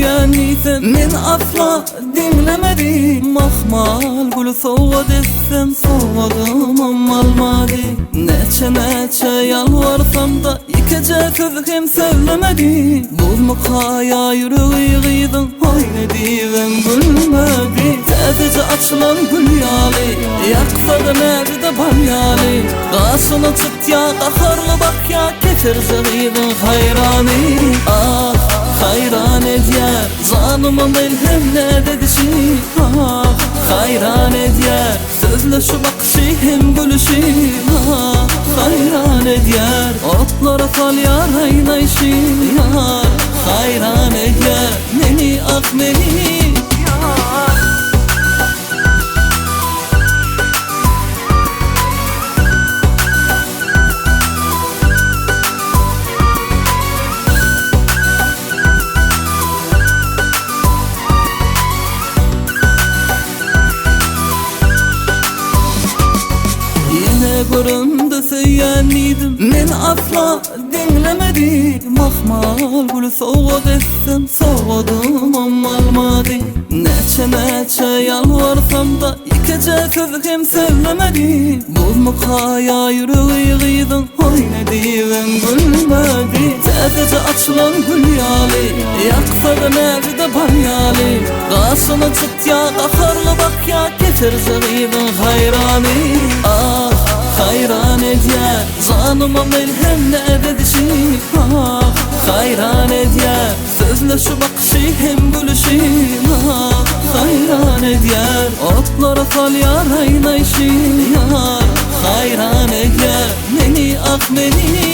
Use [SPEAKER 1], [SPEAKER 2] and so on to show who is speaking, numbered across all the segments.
[SPEAKER 1] süýänliýsem men asla dinlemedim. Mahmal gülü sowga dessem sowgadym almady. Neçe yalvarsam da ikece söz hem söylemedi. Buzmukaya yüreği gıydın hayne divem gülmedi. Sadece açılan gül yali yaksa da nerede balyali. Karşına çıt ya kaharlı bak ya ketirce gıydın hayrani. Ah hayran edyer zanıma melhem ne dedişi. Ah hayran edyer sözle şu bakışı hem gülüşü. Ah hayran edyer otlara sal yar haynayışı. Yar hayran edyer meni ah meni. Göründü süýänliýdim men asla dinlemedim. Mahmal gülü sowga dessem sowgadym almady. Neçe yalvarsam da ikece söz hem söylemedi. Buzmukaya yüreği gıydın hayne divem gülmedi. Sadece açılan gül yali yaksa da nerede balyali. Karşına çıt ya kaharlı bak ya ketirce gıydın hayrani. Ah hayran edyer zanıma melhem ne dedişi. Ah hayran edyer sözle şu bakışı hem gülüşü. Ah hayran edyer otlara sal yar haynayışı. Yar hayran edyer meni ah meni.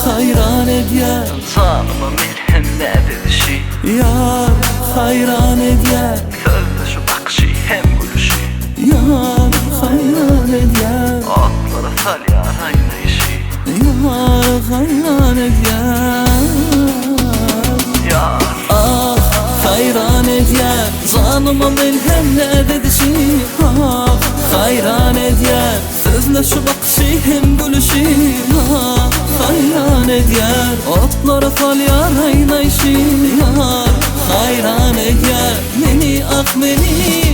[SPEAKER 1] Hayran edyer
[SPEAKER 2] zanıma melhem ne dedişi.
[SPEAKER 1] Yar hayran edyer
[SPEAKER 2] Sözde şu bakışı hem gülüşü.
[SPEAKER 1] Yar hayran edyer
[SPEAKER 2] Otlara sal yar haynayışı.
[SPEAKER 1] Yar hayran edyer.
[SPEAKER 2] Yar
[SPEAKER 1] Ah hayran edyer zanıma melhem ne dedişi. Ah hayran edyer sözle şu bakışı hem gülüşü. Ah hayran edyer otlara sal yar haynayışı. Yar hayran edyer meni ah meni.